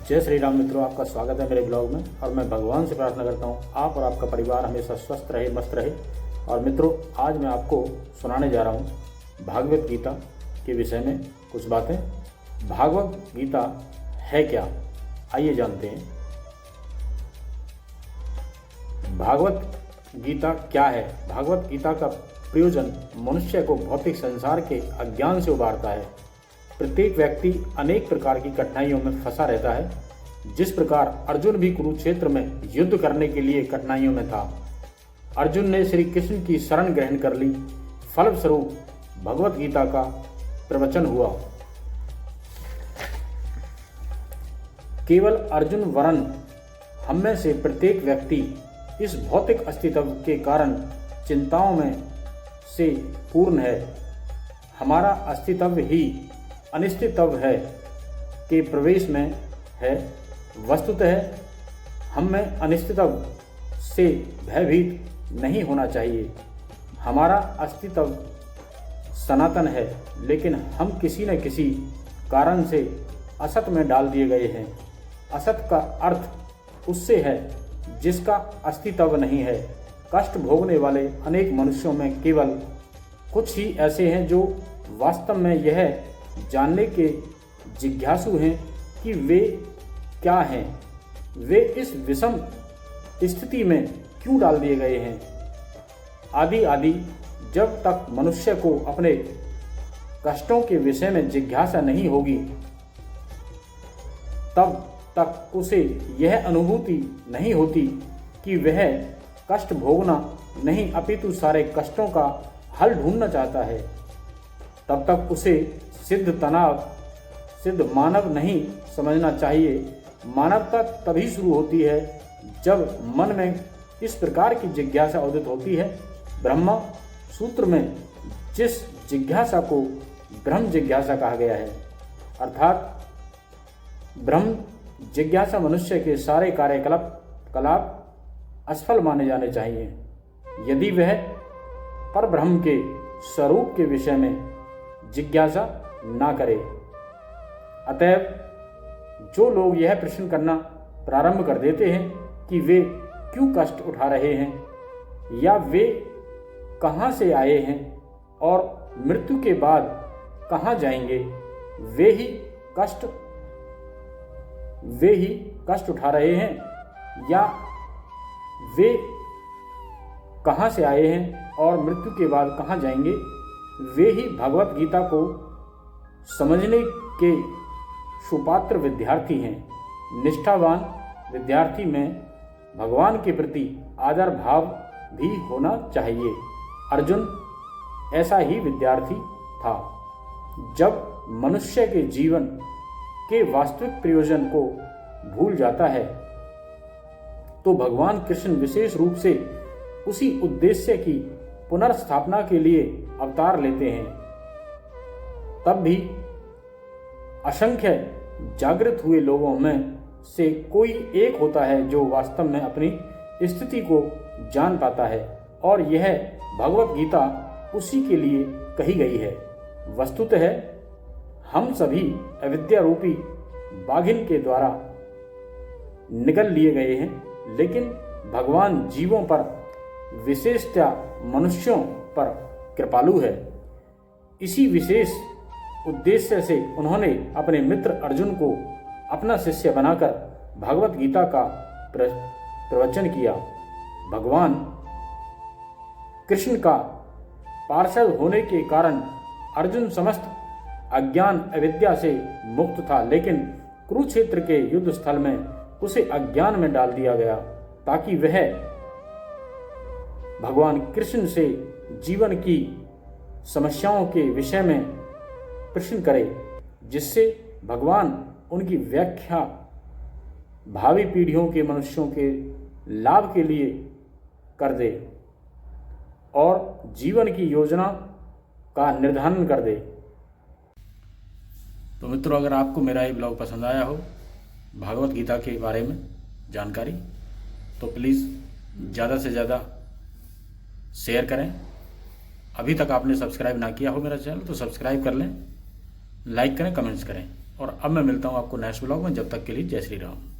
जय श्री राम मित्रों, आपका स्वागत है मेरे ब्लॉग में। और मैं भगवान से प्रार्थना करता हूँ आप और आपका परिवार हमेशा स्वस्थ रहे, मस्त रहे। और मित्रों, आज मैं आपको सुनाने जा रहा हूँ भागवत गीता के विषय में कुछ बातें। भागवत गीता है क्या, आइए जानते हैं। भागवत गीता क्या है? भागवत गीता का प्रयोजन मनुष्य को भौतिक संसार के अज्ञान से उबारता है। प्रत्येक व्यक्ति अनेक प्रकार की कठिनाइयों में फंसा रहता है। जिस प्रकार अर्जुन भी कुरुक्षेत्र में युद्ध करने के लिए कठिनाइयों में था, अर्जुन ने श्री कृष्ण की शरण ग्रहण कर ली। फलस्वरूप भगवत गीता का प्रवचन हुआ। केवल अर्जुन वरन हम में से प्रत्येक व्यक्ति इस भौतिक अस्तित्व के कारण चिंताओं में से पूर्ण है। हमारा अस्तित्व ही अनिश्चितत्व है के प्रवेश में है। वस्तुतः हम में अनिश्चितत्व से भयभीत नहीं होना चाहिए। हमारा अस्तित्व सनातन है, लेकिन हम किसी न किसी कारण से असत में डाल दिए गए हैं। असत का अर्थ उससे है जिसका अस्तित्व नहीं है। कष्ट भोगने वाले अनेक मनुष्यों में केवल कुछ ही ऐसे हैं जो वास्तव में यह जानने के जिज्ञासु हैं कि वे क्या हैं, वे इस विषम स्थिति में क्यों डाल दिए गए हैं। आदि जब तक मनुष्य को अपने कष्टों के विषय में जिज्ञासा नहीं होगी, तब तक उसे यह अनुभूति नहीं होती कि वह कष्ट भोगना नहीं अपितु सारे कष्टों का हल ढूंढना चाहता है। तब तक उसे सिद्ध मानव नहीं समझना चाहिए। मानवता तभी शुरू होती है जब मन में इस प्रकार की जिज्ञासा उदित होती है। ब्रह्मा सूत्र में जिस जिज्ञासा को ब्रह्म जिज्ञासा कहा गया है, अर्थात ब्रह्म जिज्ञासा मनुष्य के सारे कार्यकलाप असफल माने जाने चाहिए यदि वह परब्रह्म के स्वरूप के विषय में जिज्ञासा ना करे। अतएव जो लोग यह प्रश्न करना प्रारंभ कर देते हैं कि वे क्यों कष्ट उठा रहे हैं या वे कहाँ से आए हैं और मृत्यु के बाद कहाँ जाएंगे, वे ही कष्ट उठा रहे हैं, या वे कहाँ से आए हैं और मृत्यु के बाद कहाँ जाएंगे, वे ही भगवत गीता को समझने के सुपात्र विद्यार्थी हैं। निष्ठावान विद्यार्थी में भगवान के प्रति आदर भाव भी होना चाहिए। अर्जुन ऐसा ही विद्यार्थी था। जब मनुष्य के जीवन के वास्तविक प्रयोजन को भूल जाता है, तो भगवान कृष्ण विशेष रूप से उसी उद्देश्य की पुनर्स्थापना के लिए अवतार लेते हैं। तब भी असंख्य जागृत हुए लोगों में से कोई एक होता है जो वास्तव में अपनी स्थिति को जान पाता है, और यह भगवत गीता उसी के लिए कही गई है। वस्तुतः हम सभी अविद्या रूपी बाघिन के द्वारा निगल लिए गए हैं, लेकिन भगवान जीवों पर विशेषतया मनुष्यों पर कृपालु है। इसी विशेष उद्देश्य से उन्होंने अपने मित्र अर्जुन को अपना शिष्य बनाकर भगवत गीता का प्रवचन किया। भगवान कृष्ण का पार्षद होने के कारण अर्जुन समस्त अज्ञान अविद्या से मुक्त था, लेकिन कुरुक्षेत्र के युद्ध स्थल में उसे अज्ञान में डाल दिया गया ताकि वह भगवान कृष्ण से जीवन की समस्याओं के विषय में प्रश्न करे, जिससे भगवान उनकी व्याख्या भावी पीढ़ियों के मनुष्यों के लाभ के लिए कर दे और जीवन की योजना का निर्धारण कर दे। तो मित्रों, अगर आपको मेरा ये ब्लॉग पसंद आया हो भागवत गीता के बारे में जानकारी, तो प्लीज़ ज़्यादा से ज़्यादा शेयर करें। अभी तक आपने सब्सक्राइब ना किया हो मेरा चैनल तो सब्सक्राइब कर लें, लाइक करें, कमेंट्स करें। और अब मैं मिलता हूँ आपको नेक्स्ट ब्लॉग में। जब तक के लिए जय श्री राम।